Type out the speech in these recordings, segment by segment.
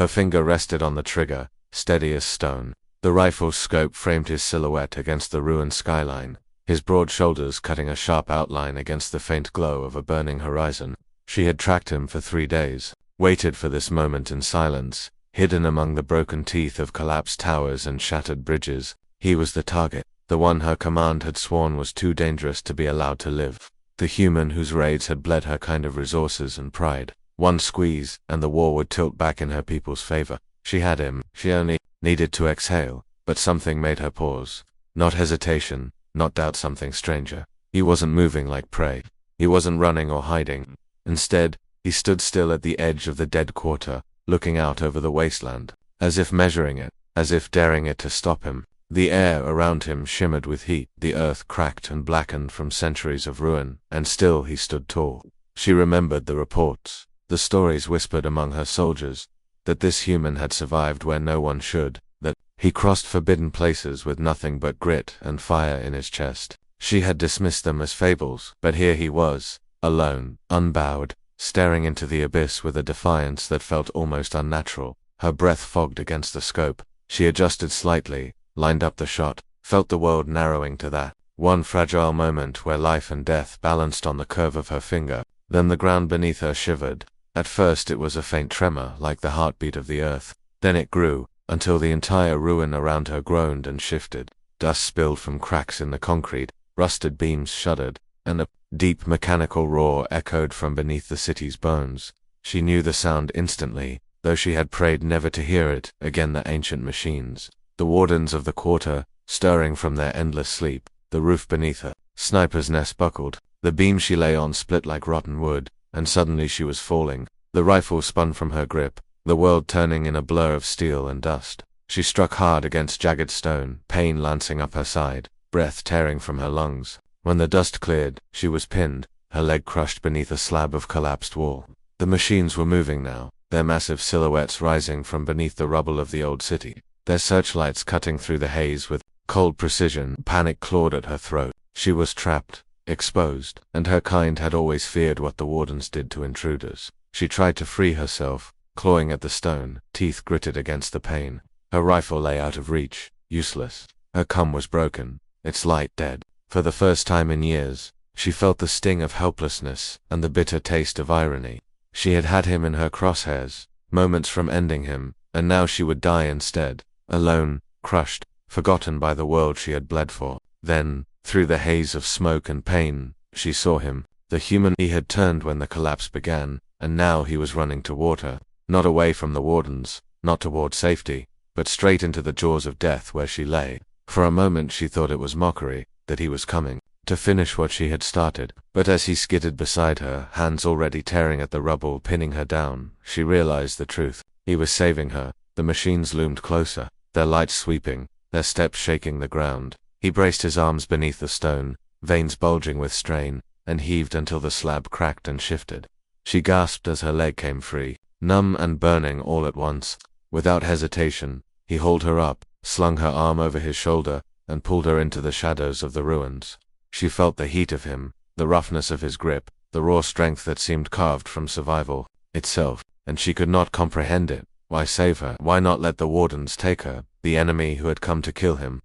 Her finger rested on the trigger, steady as stone. The rifle's scope framed his silhouette against the ruined skyline, his broad shoulders cutting a sharp outline against the faint glow of a burning horizon. She had tracked him for 3 days, waited for this moment in silence, hidden among the broken teeth of collapsed towers and shattered bridges. He was the target, the one her command had sworn was too dangerous to be allowed to live, the human whose raids had bled her kind of resources and pride. One squeeze, and the war would tilt back in her people's favor. She had him, she only needed to exhale, but something made her pause. Not hesitation, not doubt, something stranger. He wasn't moving like prey. He wasn't running or hiding. Instead, he stood still at the edge of the dead quarter, looking out over the wasteland, as if measuring it, as if daring it to stop him. The air around him shimmered with heat, the earth cracked and blackened from centuries of ruin, and still he stood tall. She remembered the reports, the stories whispered among her soldiers, that this human had survived where no one should, that he crossed forbidden places with nothing but grit and fire in his chest. She had dismissed them as fables, but here he was, alone, unbowed, staring into the abyss with a defiance that felt almost unnatural. Her breath fogged against the scope. She adjusted slightly, lined up the shot, felt the world narrowing to that one fragile moment where life and death balanced on the curve of her finger. Then the ground beneath her shivered. At first it was a faint tremor, like the heartbeat of the earth. Then it grew, until the entire ruin around her groaned and shifted. Dust spilled from cracks in the concrete, rusted beams shuddered, and a deep mechanical roar echoed from beneath the city's bones. She knew the sound instantly, though she had prayed never to hear it again. The ancient machines, the wardens of the quarter, stirring from their endless sleep. The roof beneath her sniper's nest buckled. The beam she lay on split like rotten wood, and suddenly she was falling. The rifle spun from her grip, the world turning in a blur of steel and dust. She struck hard against jagged stone, pain lancing up her side, breath tearing from her lungs. When the dust cleared, she was pinned, her leg crushed beneath a slab of collapsed wall. The machines were moving now, their massive silhouettes rising from beneath the rubble of the old city, their searchlights cutting through the haze with cold precision. Panic clawed at her throat. She was trapped, exposed, and her kind had always feared what the wardens did to intruders. She tried to free herself, clawing at the stone, teeth gritted against the pain. Her rifle lay out of reach, useless. Her cum was broken, its light dead. For the first time in years, she felt the sting of helplessness and the bitter taste of irony. She had had him in her crosshairs, moments from ending him, and now she would die instead, alone, crushed, forgotten by the world she had bled for. Then, through the haze of smoke and pain, she saw him, the human he had turned when the collapse began, and now he was running toward her, not away from the wardens, not toward safety, but straight into the jaws of death where she lay. For a moment she thought it was mockery, that he was coming to finish what she had started, but as he skidded beside her, hands already tearing at the rubble, pinning her down, she realized the truth. He was saving her. The machines loomed closer, their lights sweeping, their steps shaking the ground. He braced his arms beneath the stone, veins bulging with strain, and heaved until the slab cracked and shifted. She gasped as her leg came free, numb and burning all at once. Without hesitation, he hauled her up, slung her arm over his shoulder, and pulled her into the shadows of the ruins. She felt the heat of him, the roughness of his grip, the raw strength that seemed carved from survival itself, and she could not comprehend it. Why save her? Why not let the wardens take her, the enemy who had come to kill him?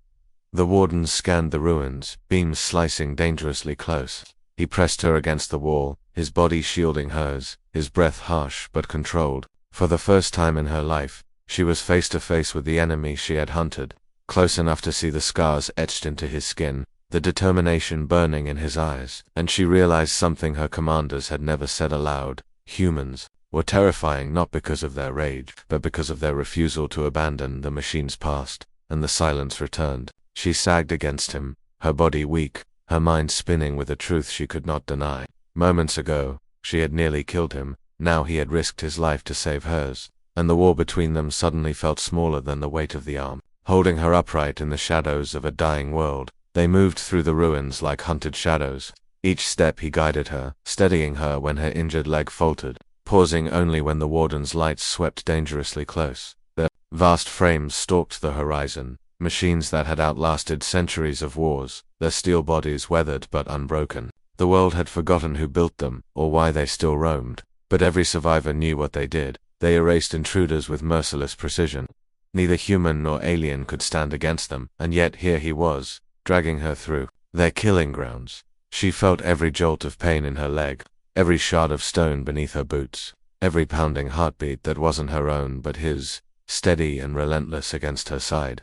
The wardens scanned the ruins, beams slicing dangerously close. He pressed her against the wall, his body shielding hers, his breath harsh but controlled. For the first time in her life, she was face to face with the enemy she had hunted, close enough to see the scars etched into his skin, the determination burning in his eyes, and she realized something her commanders had never said aloud. Humans were terrifying not because of their rage, but because of their refusal to abandon. The machines passed, and the silence returned. She sagged against him, her body weak, her mind spinning with a truth she could not deny. Moments ago, she had nearly killed him, now he had risked his life to save hers, and the war between them suddenly felt smaller than the weight of the arm. Holding her upright in the shadows of a dying world, they moved through the ruins like hunted shadows. Each step he guided her, steadying her when her injured leg faltered, pausing only when the warden's lights swept dangerously close. Their vast frames stalked the horizon, machines that had outlasted centuries of wars, their steel bodies weathered but unbroken. The world had forgotten who built them, or why they still roamed, but every survivor knew what they did. They erased intruders with merciless precision. Neither human nor alien could stand against them, and yet here he was, dragging her through their killing grounds. She felt every jolt of pain in her leg, every shard of stone beneath her boots, every pounding heartbeat that wasn't her own but his, steady and relentless against her side.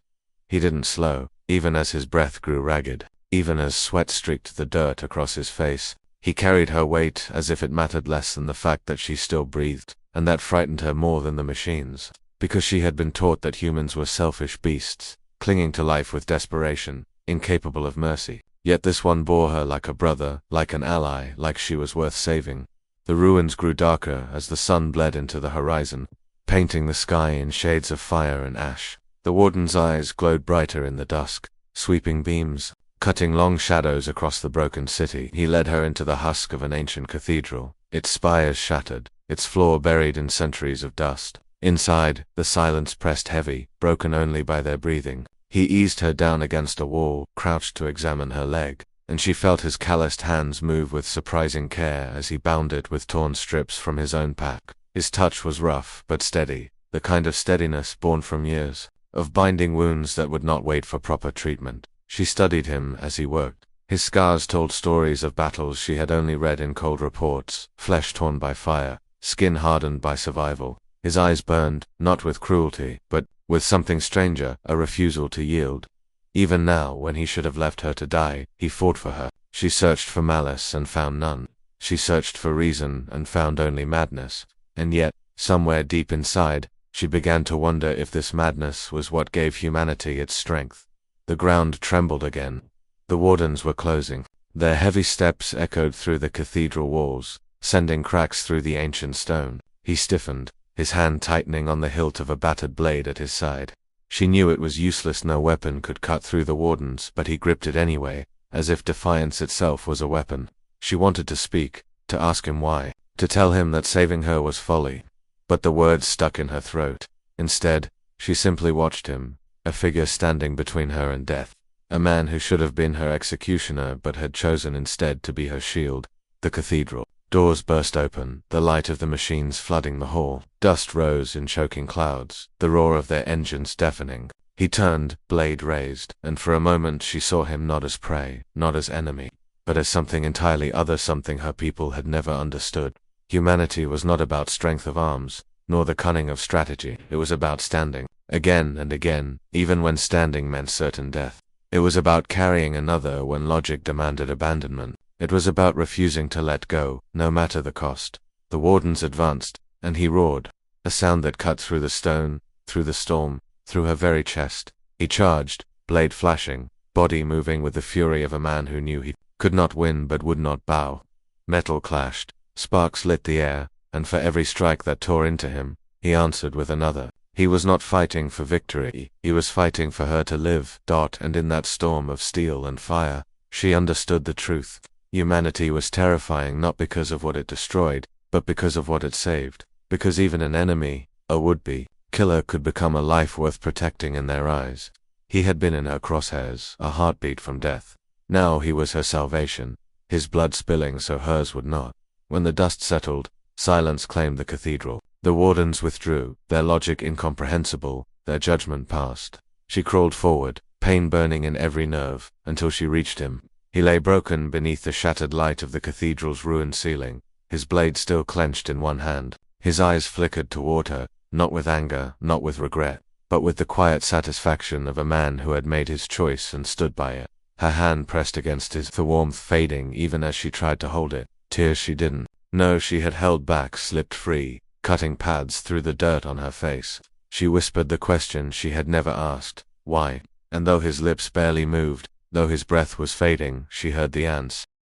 He didn't slow, even as his breath grew ragged, even as sweat streaked the dirt across his face. He carried her weight as if it mattered less than the fact that she still breathed, and that frightened her more than the machines, because she had been taught that humans were selfish beasts, clinging to life with desperation, incapable of mercy. Yet this one bore her like a brother, like an ally, like she was worth saving. The ruins grew darker as the sun bled into the horizon, painting the sky in shades of fire and ash. The warden's eyes glowed brighter in the dusk, sweeping beams, cutting long shadows across the broken city. He led her into the husk of an ancient cathedral, its spires shattered, its floor buried in centuries of dust. Inside, the silence pressed heavy, broken only by their breathing. He eased her down against a wall, crouched to examine her leg, and she felt his calloused hands move with surprising care as he bound it with torn strips from his own pack. His touch was rough but steady, the kind of steadiness born from years of binding wounds that would not wait for proper treatment. She studied him as he worked. His scars told stories of battles she had only read in cold reports, flesh torn by fire, skin hardened by survival. His eyes burned, not with cruelty, but with something stranger, a refusal to yield. Even now, when he should have left her to die, he fought for her. She searched for malice and found none. She searched for reason and found only madness. And yet, somewhere deep inside, she began to wonder if this madness was what gave humanity its strength. The ground trembled again. The wardens were closing. Their heavy steps echoed through the cathedral walls, sending cracks through the ancient stone. He stiffened, his hand tightening on the hilt of a battered blade at his side. She knew it was useless, no weapon could cut through the wardens, but he gripped it anyway, as if defiance itself was a weapon. She wanted to speak, to ask him why, to tell him that saving her was folly. But the words stuck in her throat. Instead, she simply watched him, a figure standing between her and death. A man who should have been her executioner but had chosen instead to be her shield. The cathedral. Doors burst open, the light of the machines flooding the hall. Dust rose in choking clouds, the roar of their engines deafening. He turned, blade raised, and for a moment she saw him not as prey, not as enemy, but as something entirely other, something her people had never understood. Humanity was not about strength of arms, nor the cunning of strategy. It was about standing, again and again, even when standing meant certain death. It was about carrying another when logic demanded abandonment. It was about refusing to let go, no matter the cost. The wardens advanced, and he roared, a sound that cut through the stone, through the storm, through her very chest. He charged, blade flashing, body moving with the fury of a man who knew he could not win but would not bow. Metal clashed, sparks lit the air, and for every strike that tore into him, he answered with another. He was not fighting for victory, he was fighting for her to live. And in that storm of steel and fire, she understood the truth. Humanity was terrifying not because of what it destroyed, but because of what it saved. Because even an enemy, a would-be killer, could become a life worth protecting in their eyes. He had been in her crosshairs, a heartbeat from death. Now he was her salvation, his blood spilling so hers would not. When the dust settled, silence claimed the cathedral. The wardens withdrew, their logic incomprehensible, their judgment passed. She crawled forward, pain burning in every nerve, until she reached him. He lay broken beneath the shattered light of the cathedral's ruined ceiling, his blade still clenched in one hand. His eyes flickered toward her, not with anger, not with regret, but with the quiet satisfaction of a man who had made his choice and stood by it. Her hand pressed against his, the warmth fading even as she tried to hold it. Tears she didn't. No, she had held back, slipped free, cutting paths through the dirt on her face. She whispered the question she had never asked, why? And though his lips barely moved, though his breath was fading, she heard the answer.